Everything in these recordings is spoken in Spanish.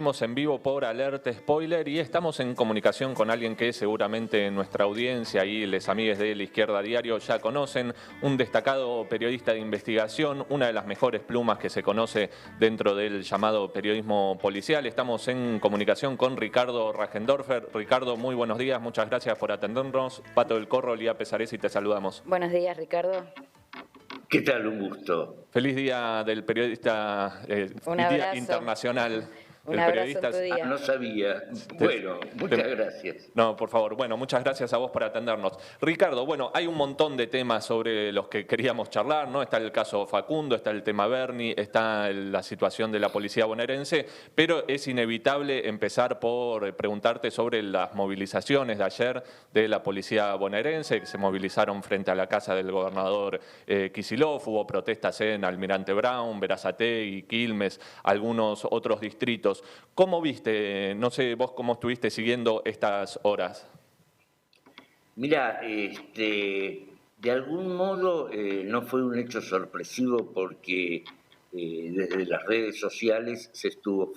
Estamos en vivo por Alerta Spoiler y estamos en comunicación con alguien que seguramente en nuestra audiencia y les amigues de La Izquierda Diario ya conocen, un destacado periodista de investigación, una de las mejores plumas que se conoce dentro del llamado periodismo policial. Estamos en comunicación con Ricardo Rajendorfer. Ricardo, muy buenos días, muchas gracias por atendernos. Pato del Corro, Lía Pesares y te saludamos. Buenos días, Ricardo. ¿Qué tal? Un gusto. Feliz día del periodista Un y Día abrazo. Internacional Un del abrazo Periodista. en tu día. No sabía. Bueno, muchas gracias. No, por favor. Bueno, muchas gracias a vos por atendernos. Ricardo, bueno, hay un montón de temas sobre los que queríamos charlar, ¿no? Está el caso Facundo, está el tema Bernie, está la situación de la policía bonaerense, pero es inevitable empezar por preguntarte sobre las movilizaciones de ayer de la policía bonaerense, que se movilizaron frente a la casa del gobernador Kicillof, hubo protestas en Almirante Brown, Berazategui, Quilmes, algunos otros distritos. ¿Cómo viste, no sé vos cómo estuviste siguiendo estas horas? Mira, de algún modo no fue un hecho sorpresivo porque desde las redes sociales se estuvo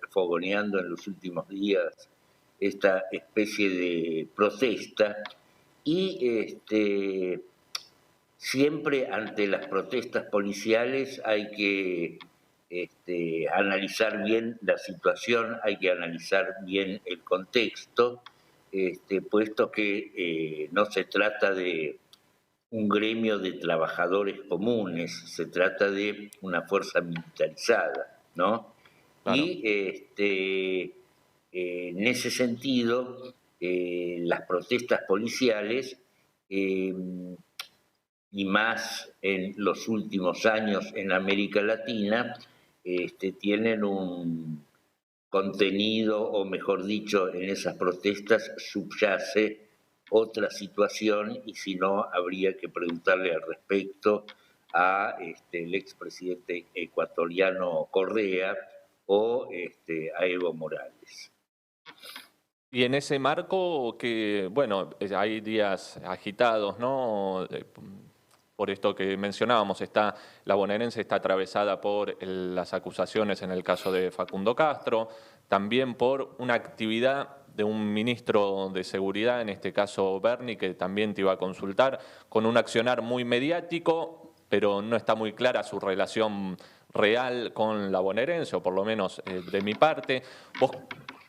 fogoneando en los últimos días esta especie de protesta y siempre ante las protestas policiales hay que analizar bien la situación, hay que analizar bien el contexto, puesto que no se trata de un gremio de trabajadores comunes, se trata de una fuerza militarizada, ¿no? Claro. Y en ese sentido, las protestas policiales y más en los últimos años en América Latina, tienen un contenido, o mejor dicho, en esas protestas subyace otra situación y si no, habría que preguntarle al respecto a el expresidente ecuatoriano Correa o a Evo Morales. Y en ese marco que, bueno, hay días agitados, ¿no? Por esto que mencionábamos, la bonaerense está atravesada por las acusaciones en el caso de Facundo Castro, también por una actividad de un ministro de Seguridad, en este caso Bernie, que también te iba a consultar, con un accionar muy mediático, pero no está muy clara su relación real con la bonaerense, o por lo menos de mi parte. ¿Vos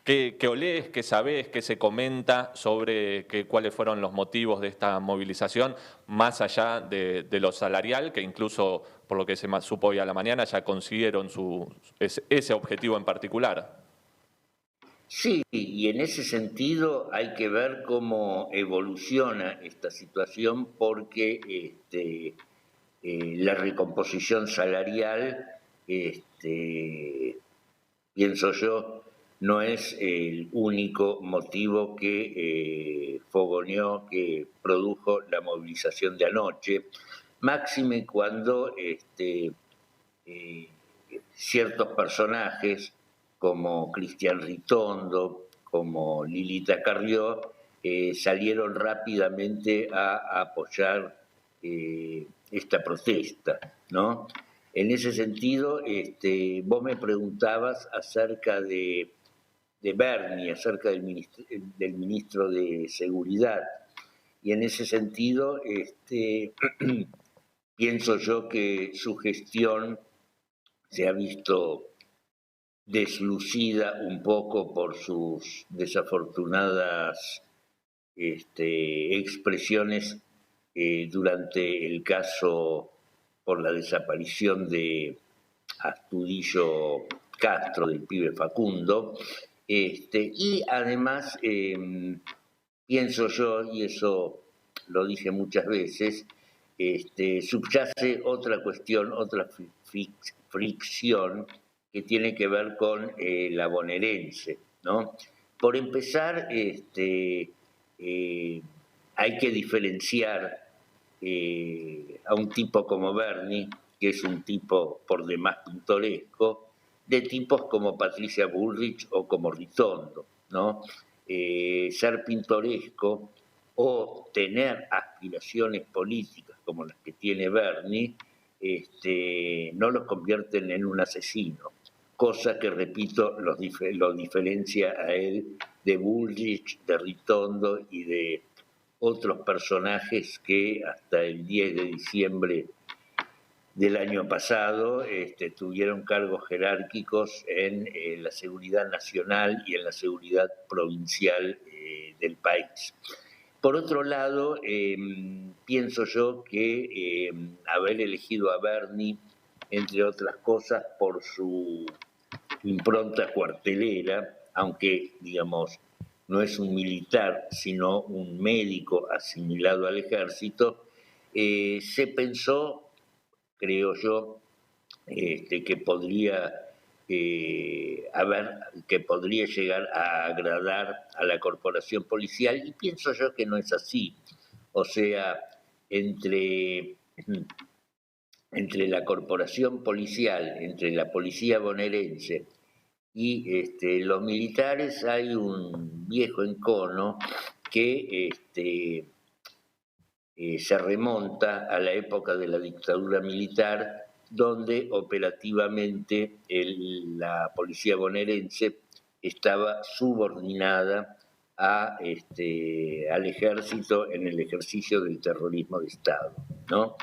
qué olés, qué sabés, qué se comenta sobre cuáles fueron los motivos de esta movilización, más allá de lo salarial, que incluso, por lo que se supo hoy a la mañana, ya consiguieron ese objetivo en particular? Sí, y en ese sentido hay que ver cómo evoluciona esta situación porque la recomposición salarial, pienso yo, no es el único motivo que fogoneó, que produjo la movilización de anoche, máxime cuando ciertos personajes como Cristian Ritondo, como Lilita Carrió, salieron rápidamente a apoyar esta protesta, ¿no? En ese sentido, vos me preguntabas acerca de Bernie, acerca del ministro de Seguridad, y en ese sentido, pienso yo que su gestión se ha visto deslucida un poco por sus desafortunadas expresiones durante el caso por la desaparición de Astudillo Castro, del pibe Facundo, y además pienso yo, y eso lo dije muchas veces, subyace otra cuestión, otra fricción que tiene que ver con la bonaerense, ¿no? Por empezar, hay que diferenciar a un tipo como Bernie, que es un tipo por demás pintoresco, de tipos como Patricia Bullrich o como Ritondo, ¿no? Ser pintoresco o tener aspiraciones políticas como las que tiene Bernie, no los convierten en un asesino, cosa que, repito, lo diferencia a él de Bullrich, de Ritondo y de otros personajes que hasta el 10 de diciembre del año pasado tuvieron cargos jerárquicos en la seguridad nacional y en la seguridad provincial del país. Por otro lado, pienso yo que haber elegido a Bernie, entre otras cosas, por su impronta cuartelera, aunque, digamos, no es un militar, sino un médico asimilado al ejército, se pensó, creo yo, que podría que podría llegar a agradar a la corporación policial, y pienso yo que no es así. O sea, entre, entre la corporación policial, entre la policía bonaerense y los militares hay un viejo encono que se remonta a la época de la dictadura militar, donde operativamente la policía bonaerense estaba subordinada al ejército en el ejercicio del terrorismo de Estado, ¿no?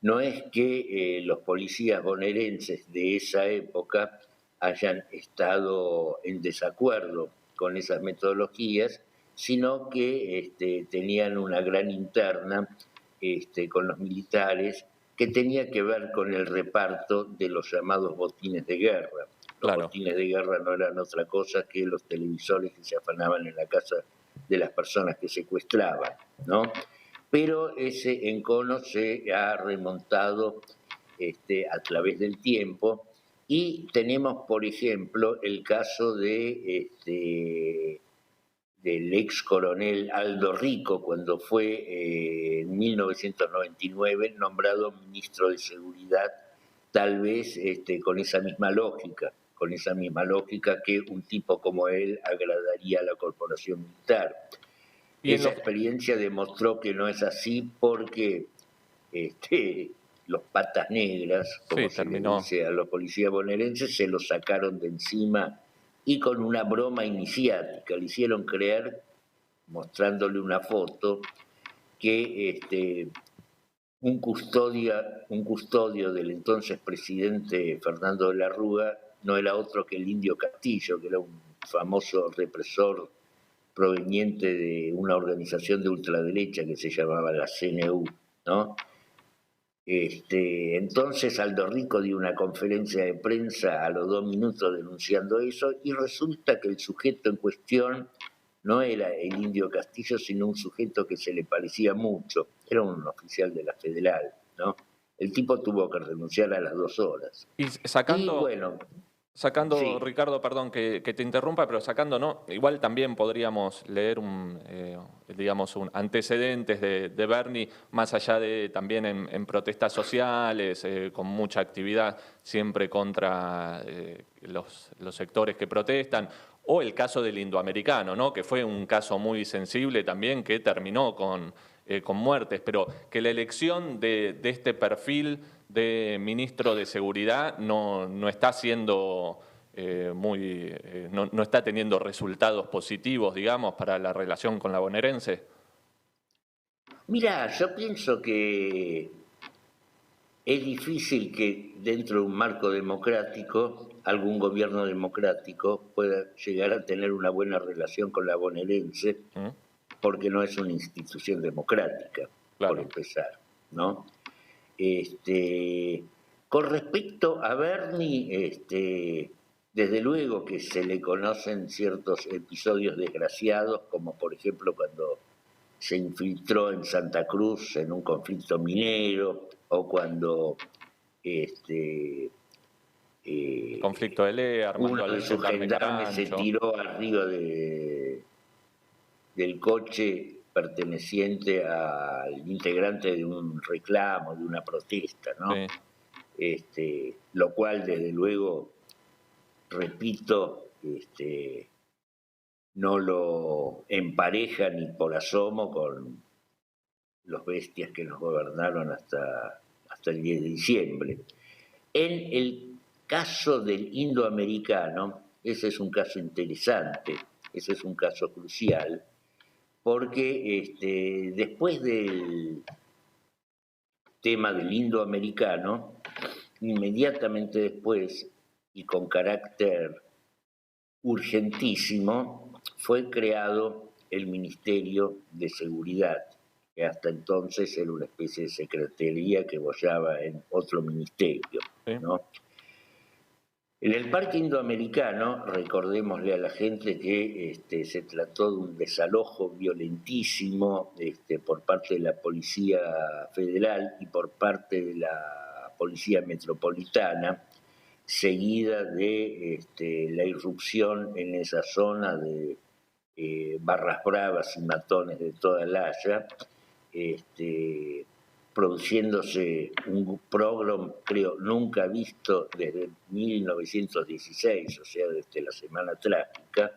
No es que los policías bonaerenses de esa época hayan estado en desacuerdo con esas metodologías, sino que tenían una gran interna con los militares que tenía que ver con el reparto de los llamados botines de guerra. Los Claro. botines de guerra no eran otra cosa que los televisores que se afanaban en la casa de las personas que secuestraban, ¿no? Pero ese encono se ha remontado a través del tiempo, y tenemos, por ejemplo, el caso del ex coronel Aldo Rico, cuando fue en 1999 nombrado ministro de Seguridad, tal vez con esa misma lógica que un tipo como él agradaría a la corporación militar. Esa experiencia demostró que no es así, porque los patas negras, como se le dice a los policías bonaerenses, se los sacaron de encima, y con una broma iniciática le hicieron creer, mostrándole una foto, que un custodio del entonces presidente Fernando de la Rúa no era otro que el Indio Castillo, que era un famoso represor proveniente de una organización de ultraderecha que se llamaba la CNU, ¿no? Entonces Aldo Rico dio una conferencia de prensa a los 2 minutos denunciando eso, y resulta que el sujeto en cuestión no era el Indio Castillo, sino un sujeto que se le parecía mucho. Era un oficial de la Federal, ¿no? El tipo tuvo que renunciar a las 2 horas. Y bueno, sacando, sí. Ricardo, perdón que te interrumpa, pero sacando, ¿no? Igual también podríamos leer digamos, antecedentes de Bernie, más allá de también en protestas sociales, con mucha actividad siempre contra los sectores que protestan, o el caso del indoamericano, ¿no? Que fue un caso muy sensible también, que terminó con muertes, pero que la elección de este perfil de ministro de Seguridad no está siendo no está teniendo resultados positivos, digamos, para la relación con la bonaerense. Mira, yo pienso que es difícil que dentro de un marco democrático algún gobierno democrático pueda llegar a tener una buena relación con la bonaerense, porque no es una institución democrática, claro, por empezar, ¿no? Con respecto a Bernie, desde luego que se le conocen ciertos episodios desgraciados, como por ejemplo cuando se infiltró en Santa Cruz en un conflicto minero, o cuando el conflicto de Lea, armando uno de al sus gendarme gendarmes se Carancho. tiró arriba del coche perteneciente al integrante de un reclamo, de una protesta, ¿no? Sí. Lo cual, desde luego, repito, no lo empareja ni por asomo con los bestias que nos gobernaron hasta el 10 de diciembre. En el caso del indoamericano, ese es un caso interesante, ese es un caso crucial, porque después del tema del indoamericano, inmediatamente después y con carácter urgentísimo, fue creado el Ministerio de Seguridad, que hasta entonces era una especie de secretaría que boyaba en otro ministerio, Sí. ¿no? En el Parque Indoamericano, recordémosle a la gente que se trató de un desalojo violentísimo por parte de la Policía Federal y por parte de la Policía Metropolitana, seguida de la irrupción en esa zona de barras bravas y matones de toda la Haya, produciéndose un pogrom, creo, nunca visto desde 1916, o sea, desde la Semana Trágica.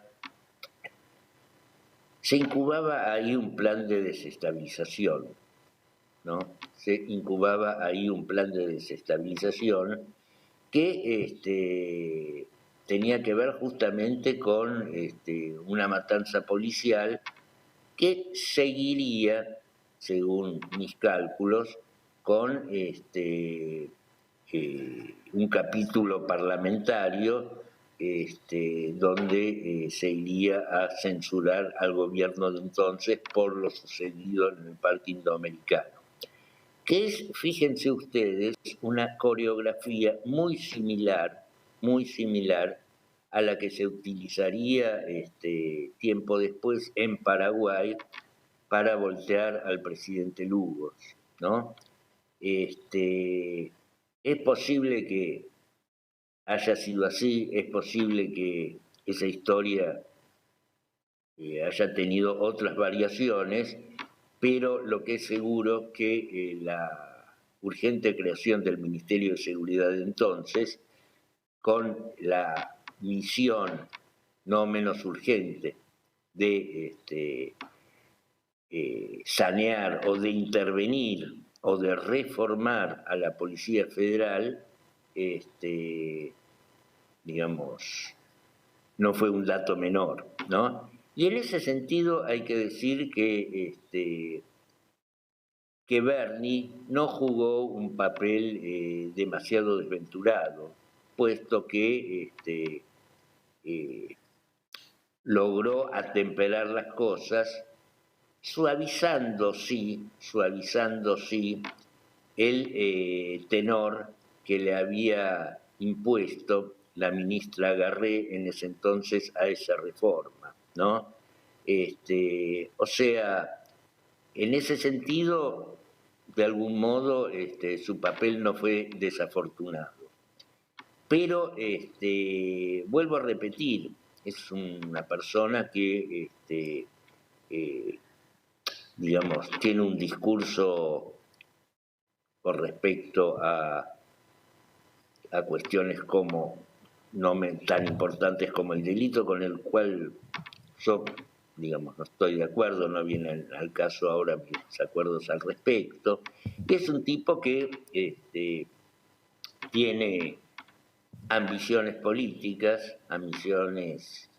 Se incubaba ahí un plan de desestabilización, ¿no? Se incubaba ahí un plan de desestabilización que tenía que ver justamente con una matanza policial que seguiría, según mis cálculos, con un capítulo parlamentario donde se iría a censurar al gobierno de entonces por lo sucedido en el Parque Indoamericano, que es, fíjense ustedes, una coreografía muy similar a la que se utilizaría tiempo después en Paraguay para voltear al presidente Lugo, ¿no? Es posible que haya sido así, es posible que esa historia haya tenido otras variaciones, pero lo que es seguro que la urgente creación del Ministerio de Seguridad de entonces, con la misión no menos urgente de sanear o de intervenir o de reformar a la Policía Federal, digamos, no fue un dato menor, ¿no? Y en ese sentido hay que decir que Berni no jugó un papel demasiado desventurado, puesto que logró atemperar las cosas, suavizando sí el tenor que le había impuesto la ministra Garré en ese entonces a esa reforma, ¿no? O sea, en ese sentido, de algún modo, su papel no fue desafortunado. Pero, vuelvo a repetir, es una persona que, digamos, tiene un discurso con respecto a cuestiones como no tan importantes como el delito, con el cual yo, digamos, no estoy de acuerdo, no vienen al caso ahora mis acuerdos al respecto. Es un tipo que tiene ambiciones políticas, ambiciones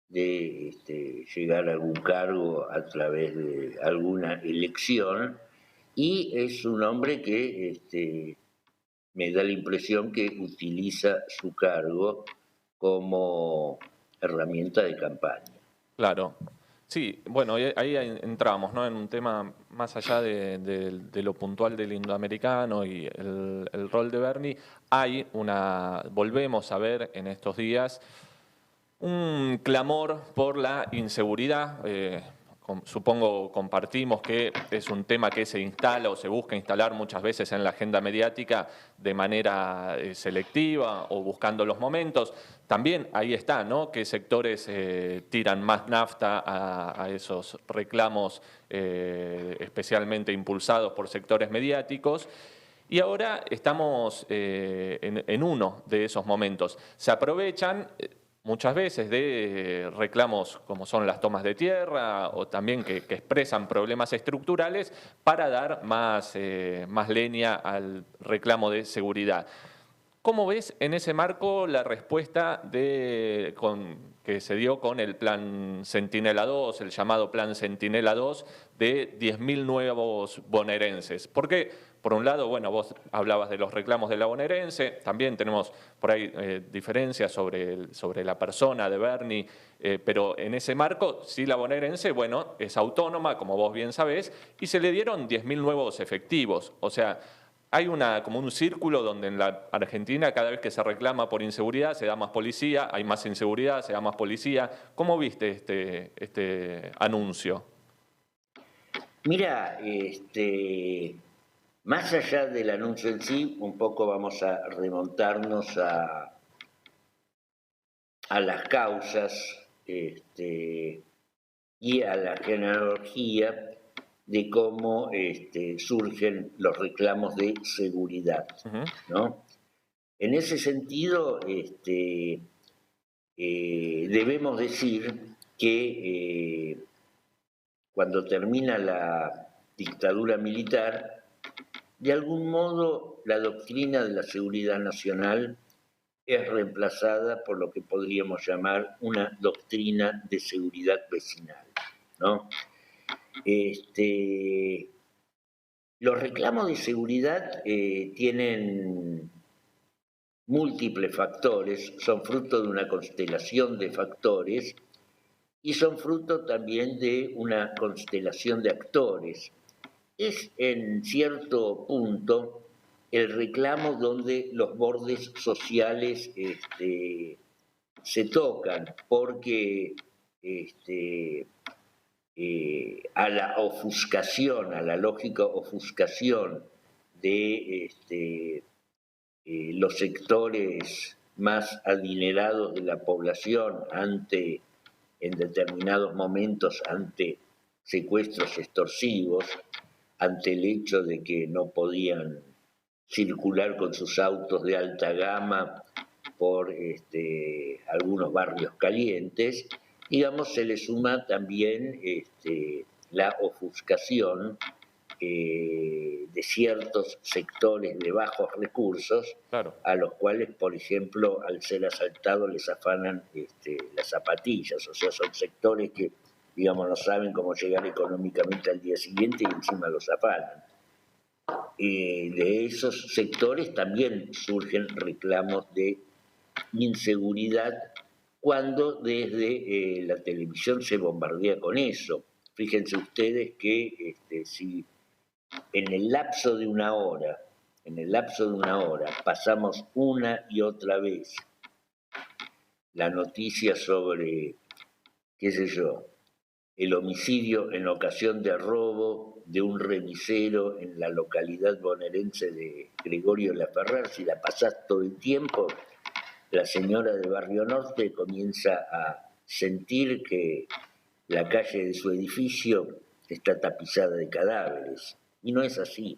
de llegar a algún cargo a través de alguna elección, y es un hombre que me da la impresión que utiliza su cargo como herramienta de campaña. Claro. Sí, bueno, ahí entramos, ¿no? En un tema más allá de lo puntual del indoamericano y el rol de Bernie. Volvemos a ver en estos días un clamor por la inseguridad. Supongo compartimos que es un tema que se instala o se busca instalar muchas veces en la agenda mediática de manera selectiva o buscando los momentos. También ahí está, ¿no? Qué sectores tiran más nafta a esos reclamos especialmente impulsados por sectores mediáticos. Y ahora estamos en uno de esos momentos. Se aprovechan muchas veces de reclamos como son las tomas de tierra o también que expresan problemas estructurales para dar más leña al reclamo de seguridad. ¿Cómo ves en ese marco la respuesta que se dio con el plan Centinela 2, el llamado plan Centinela 2, de 10.000 nuevos bonaerenses? Porque, por un lado, bueno, vos hablabas de los reclamos de la bonaerense, también tenemos por ahí diferencias sobre la persona de Bernie, pero en ese marco, sí, la bonaerense, bueno, es autónoma, como vos bien sabés, y se le dieron 10.000 nuevos efectivos. O sea, hay como un círculo donde en la Argentina cada vez que se reclama por inseguridad se da más policía, hay más inseguridad, se da más policía. ¿Cómo viste este anuncio? Mira, más allá del anuncio en sí, un poco vamos a remontarnos a las causas y a la genealogía de cómo surgen los reclamos de seguridad, Ujú. ¿no? En ese sentido, debemos decir que cuando termina la dictadura militar, de algún modo la doctrina de la seguridad nacional es reemplazada por lo que podríamos llamar una doctrina de seguridad vecinal, ¿no? Los reclamos de seguridad tienen múltiples factores, son fruto de una constelación de factores y son fruto también de una constelación de actores. Es en cierto punto el reclamo donde los bordes sociales se tocan, porque a la ofuscación, a la lógica ofuscación de los sectores más adinerados de la población en determinados momentos, ante secuestros extorsivos, ante el hecho de que no podían circular con sus autos de alta gama por algunos barrios calientes, digamos, se le suma también la ofuscación de ciertos sectores de bajos recursos, Claro. a los cuales, por ejemplo, al ser asaltados les afanan las zapatillas, o sea, son sectores que, digamos, no saben cómo llegar económicamente al día siguiente y encima los afanan. De esos sectores también surgen reclamos de inseguridad cuando desde la televisión se bombardea con eso. Fíjense ustedes que si en el lapso de una hora, pasamos una y otra vez la noticia sobre, qué sé yo, el homicidio en ocasión de robo de un remisero en la localidad bonaerense de Gregorio Laferrer, si la pasás todo el tiempo, la señora de Barrio Norte comienza a sentir que la calle de su edificio está tapizada de cadáveres. Y no es así.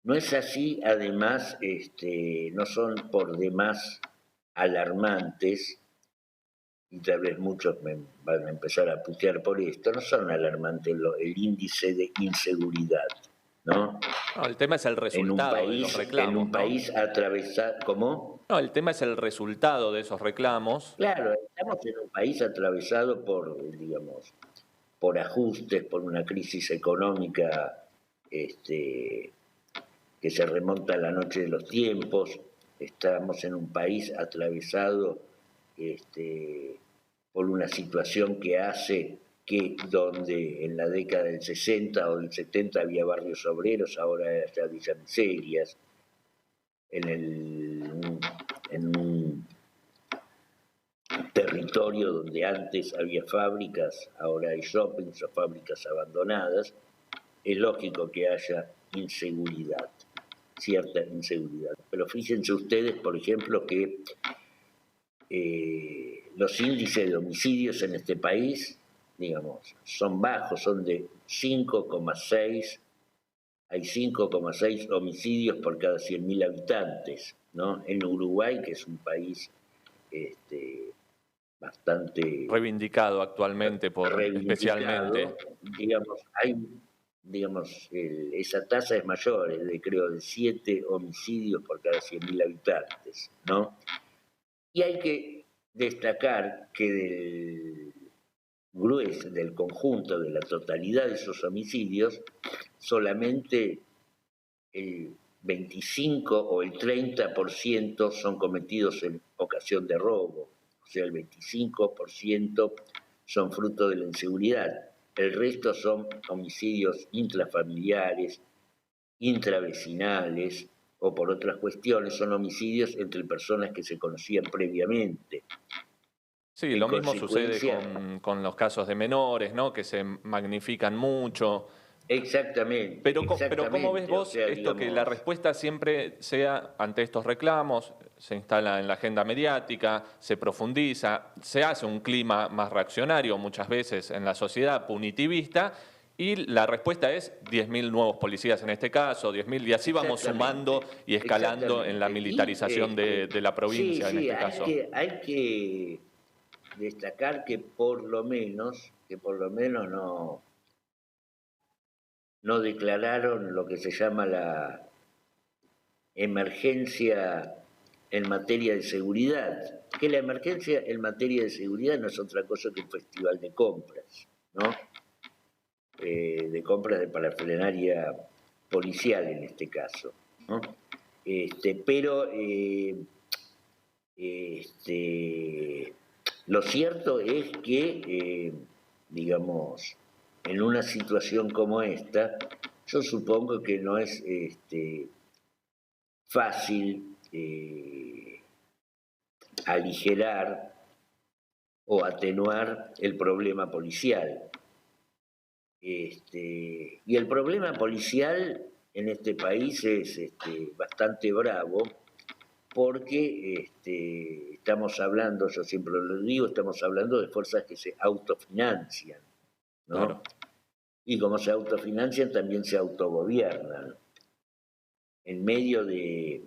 No es así, además, no son por demás alarmantes, y tal vez muchos me van a empezar a putear por esto, no son alarmantes el índice de inseguridad, ¿no? No, el tema es el resultado de los En reclamos, un ¿no? país atravesado, ¿cómo? No, el tema es el resultado de esos reclamos. Claro, estamos en un país atravesado por, digamos, por ajustes, por una crisis económica que se remonta a la noche de los tiempos. Estamos en un país atravesado por una situación que hace que donde en la década del 60 o del 70 había barrios obreros, ahora ya villas miserias. En un territorio donde antes había fábricas, ahora hay shoppings o fábricas abandonadas, es lógico que haya inseguridad, cierta inseguridad. Pero fíjense ustedes, por ejemplo, que los índices de homicidios en este país, digamos, son bajos, son de 5,6, hay 5,6 homicidios por cada 100.000 habitantes, ¿no? En Uruguay, que es un país bastante Reivindicado actualmente reivindicado, especialmente. digamos, hay digamos, esa tasa es mayor, es de creo de 7 homicidios por cada 100.000 habitantes, ¿no? Y hay que destacar que del grueso, del conjunto, de la totalidad de esos homicidios, solamente el 25 o el 30% son cometidos en ocasión de robo, o sea, el 25% son fruto de la inseguridad. El resto son homicidios intrafamiliares, intravecinales o por otras cuestiones, son homicidios entre personas que se conocían previamente. Sí, En lo mismo sucede consecuencia, con los casos de menores, ¿no? Que se magnifican mucho. exactamente, Pero ¿cómo ves exactamente, o vos sea, esto que la digamos, respuesta siempre sea ante estos reclamos, se instala en la agenda mediática, se profundiza, se hace un clima más reaccionario muchas veces en la sociedad, punitivista, y la respuesta es 10.000 nuevos policías en este caso, 10.000, y así vamos sumando exactamente, y escalando en la exactamente. Y militarización de la sí, provincia en sí, este caso. hay que destacar que por lo menos no declararon lo que se llama la emergencia en materia de seguridad, que la emergencia en materia de seguridad no es otra cosa que un festival de compras, ¿no? De compras de parafernalia policial en este caso, ¿no? Pero este, lo cierto es que, digamos, en una situación como esta, yo supongo que no es fácil aligerar o atenuar el problema policial. Y el problema policial en este país es bastante bravo porque estamos hablando, yo siempre lo digo, estamos hablando de fuerzas que se autofinancian, Claro. ¿no? Y como se autofinancian, también se autogobiernan. En medio de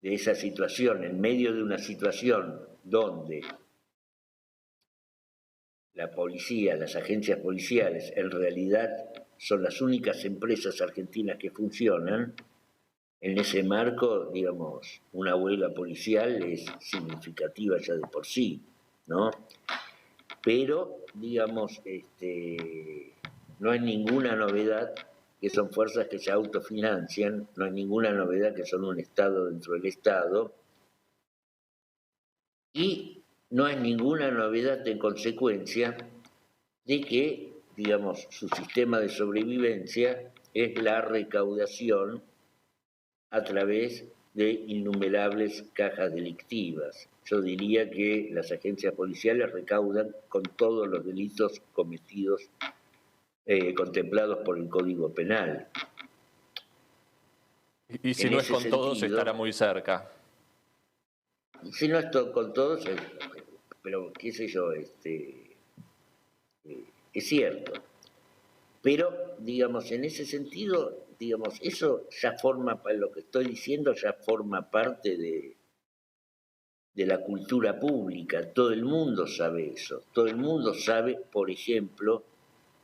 esa situación, en medio de una situación donde la policía, las agencias policiales, en realidad son las únicas empresas argentinas que funcionan, en ese marco, digamos, una huelga policial es significativa ya de por sí, ¿no? Pero, digamos, no hay ninguna novedad que son fuerzas que se autofinancian, no hay ninguna novedad que son un Estado dentro del Estado, y no hay ninguna novedad en consecuencia de que, digamos, su sistema de sobrevivencia es la recaudación a través de innumerables cajas delictivas. Yo diría que las agencias policiales recaudan con todos los delitos cometidos, contemplados por el Código Penal. Y si En no es ese con todos, estará sentido, muy cerca. si no es con todos, pero qué sé yo, es cierto. Pero, digamos, en ese sentido, digamos, eso ya forma, lo que estoy diciendo ya forma parte de la cultura pública. Todo el mundo sabe eso. Todo el mundo sabe, por ejemplo,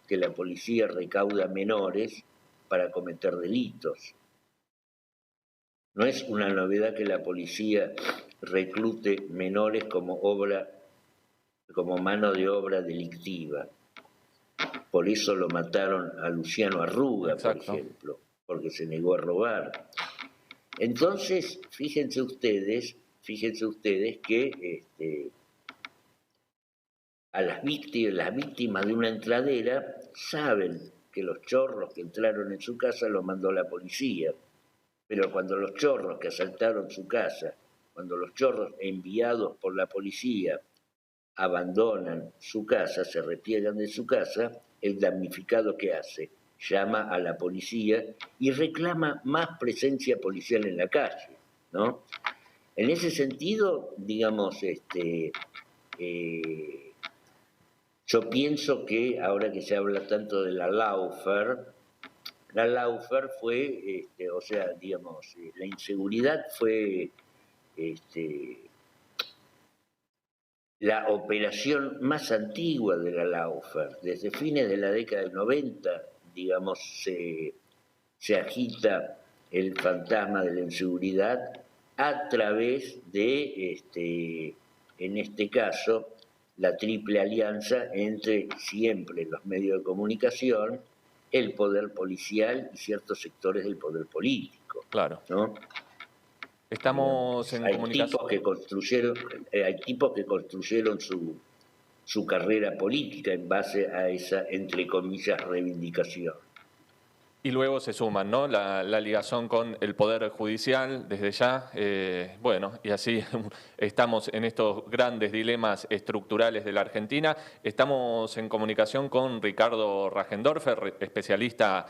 que la policía recauda menores para cometer delitos. No es una novedad que la policía reclute menores como mano de obra delictiva. Por eso lo mataron a Luciano Arruga, por Exacto. ejemplo, porque se negó a robar. Entonces, fíjense ustedes que las víctimas de una entradera saben que los chorros que entraron en su casa los mandó la policía, pero cuando los chorros que asaltaron su casa, cuando los chorros enviados por la policía abandonan su casa, se repliegan de su casa, el damnificado que hace llama a la policía y reclama más presencia policial en la calle, ¿no? En ese sentido, digamos, yo pienso que ahora que se habla tanto de la Lawfare fue, o sea, digamos, la inseguridad fue este, la operación más antigua de la Laufer. Desde fines de la década del 90, digamos, se agita el fantasma de la inseguridad a través de, en este caso, la triple alianza entre siempre los medios de comunicación, el poder policial y ciertos sectores del poder político. Claro. ¿No? Estamos en comunicación. Hay tipos que construyeron su carrera política en base a esa, entre comillas, reivindicación. Y luego se suman, ¿no? La ligación con el Poder Judicial desde ya. Bueno, y así estamos en estos grandes dilemas estructurales de la Argentina. Estamos en comunicación con Ricardo Rajendorfer, especialista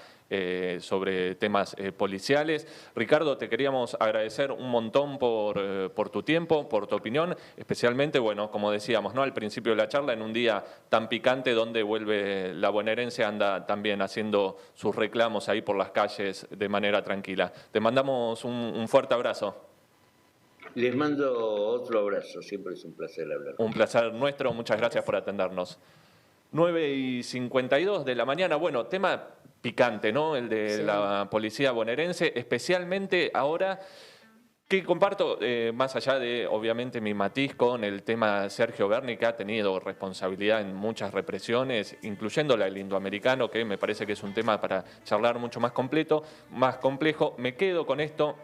sobre temas policiales. Ricardo, te queríamos agradecer un montón por tu tiempo, por tu opinión, especialmente, bueno, como decíamos, ¿no? Al principio de la charla, en un día tan picante donde vuelve la bonaerense, anda también haciendo sus reclamos ahí por las calles de manera tranquila. Te mandamos un fuerte abrazo. Les mando otro abrazo, siempre es un placer hablar. Un placer nuestro, muchas gracias por atendernos. 9:52 de la mañana, bueno, tema picante, ¿no? El de la policía bonaerense, especialmente ahora que comparto, más allá de, obviamente, mi matiz con el tema Sergio Berni, que ha tenido responsabilidad en muchas represiones, incluyendo la del indoamericano, que me parece que es un tema para charlar mucho más completo, más complejo. Me quedo con esto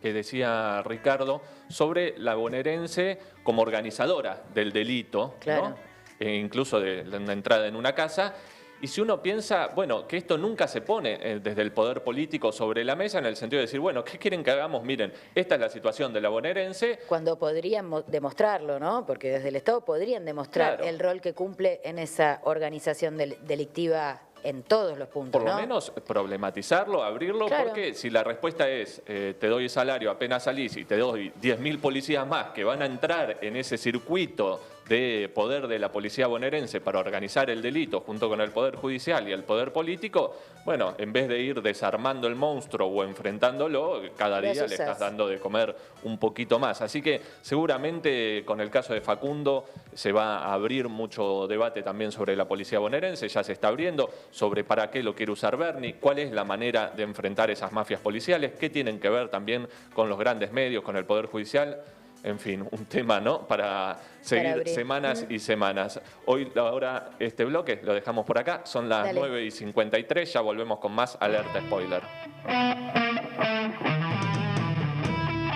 que decía Ricardo sobre la bonaerense como organizadora del delito, claro, ¿no? Incluso de la entrada en una casa. Y si uno piensa, bueno, que esto nunca se pone desde el poder político sobre la mesa en el sentido de decir, bueno, ¿qué quieren que hagamos? Miren, esta es la situación de la bonaerense. Cuando podrían demostrarlo, ¿no? Porque desde el Estado podrían demostrar Claro. el rol que cumple en esa organización delictiva en todos los puntos, Por lo ¿no? menos problematizarlo, abrirlo, Claro. porque si la respuesta es te doy salario apenas salís y te doy 10.000 policías más que van a entrar en ese circuito de poder de la policía bonaerense para organizar el delito junto con el Poder Judicial y el Poder Político, bueno, en vez de ir desarmando el monstruo o enfrentándolo, cada día le estás dando de comer un poquito más. Así que seguramente con el caso de Facundo se va a abrir mucho debate también sobre la policía bonaerense, ya se está abriendo, sobre para qué lo quiere usar Berni, cuál es la manera de enfrentar esas mafias policiales, qué tienen que ver también con los grandes medios, con el Poder Judicial. En fin, un tema, ¿no? Para seguir semanas y semanas. Hoy, ahora, este bloque lo dejamos por acá. Son las 9:53. Ya volvemos con más Alerta Spoiler.